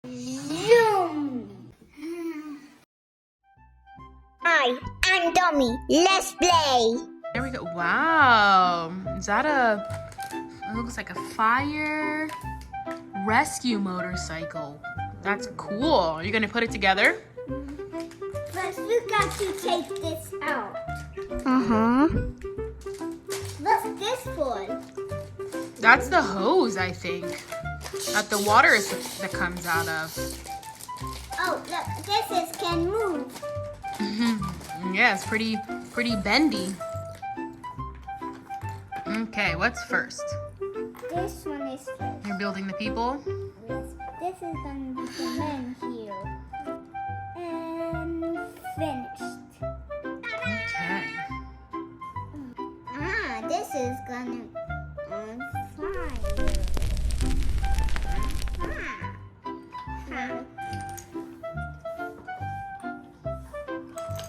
Zoom! Hi, I'm Domi. Let's play. There we go. Wow. Is that it looks like a fire rescue motorcycle. That's cool. Are you gonna put it together? First, we got to take this out. Uh-huh. What's this for? That's the hose, I think. That the water is that comes out of. Oh, look, this can move. Yeah, it's pretty bendy. Okay, what's first? This one is first. You're building the people? Yes, this is going to be the men here. And finished. Okay. This is gonna on fire.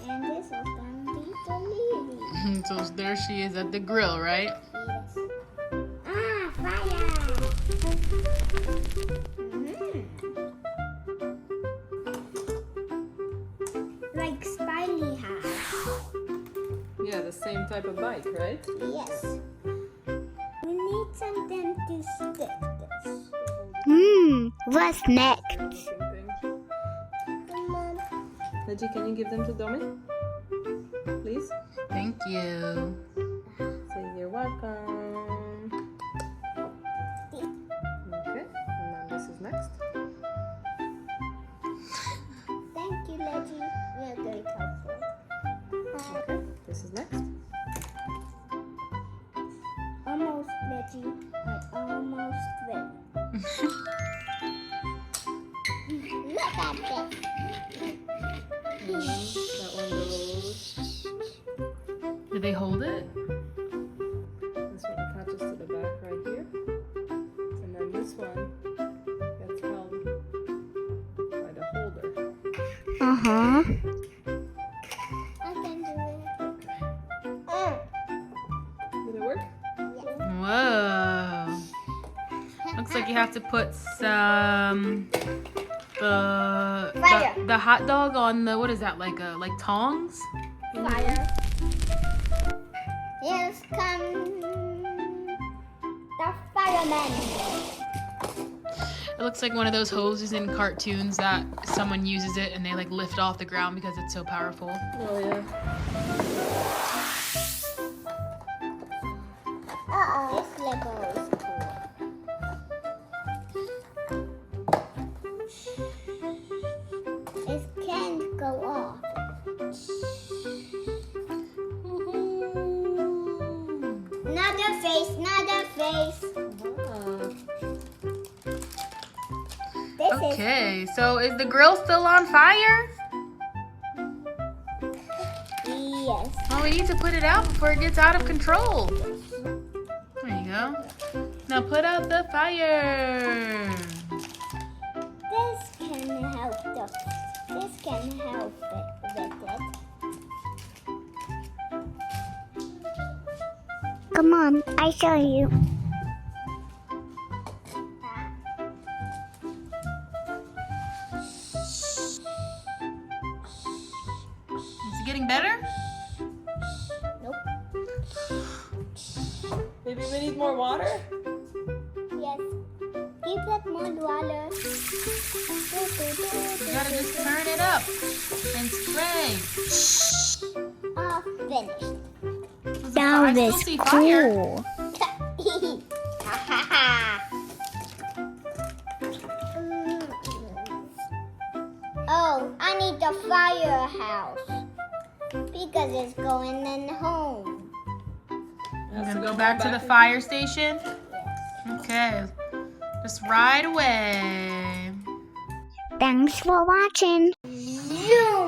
And this is gonna be the lady. So there she is at the grill, right? Yes. Fire! Like Spiley has. Yeah, the same type of bike, right? Yes. We need something to stick this. What's next? Looking thing. Come on. Reggie, can you give them to Domi? Please? Thank you. Say you're welcome. Okay, and then this is next. Thank you, Leggy. You're very helpful. Okay, this is next. Almost, Leggy. I almost win. Look at this. And then that one goes. Did they hold it? This one attaches to the back right here. And then this one gets held by the holder. I can do it. Did it work? Whoa. Looks like you have to put some the hot dog on the, what is that, like tongs? Fire. Here's come the fireman. It looks like one of those hoses in cartoons that someone uses it and they like lift off the ground because it's so powerful. Oh yeah. This Lego is cool. It can't go off. Another face, another face. This Okay, so is the grill still on fire? is yes. Oh, we need to put it out before it gets out of control. There you go. Now put out the fire. This can help this can help it with it. Come on, I show you. Is it getting better? Nope. Maybe we need more water? Yes. Give that more water. You gotta just turn it up and spray. Finished. I still see fire. Oh, I need the firehouse because it's going in home. We're gonna go back to the fire station. Okay, just right away. Thanks for watching. Zoom.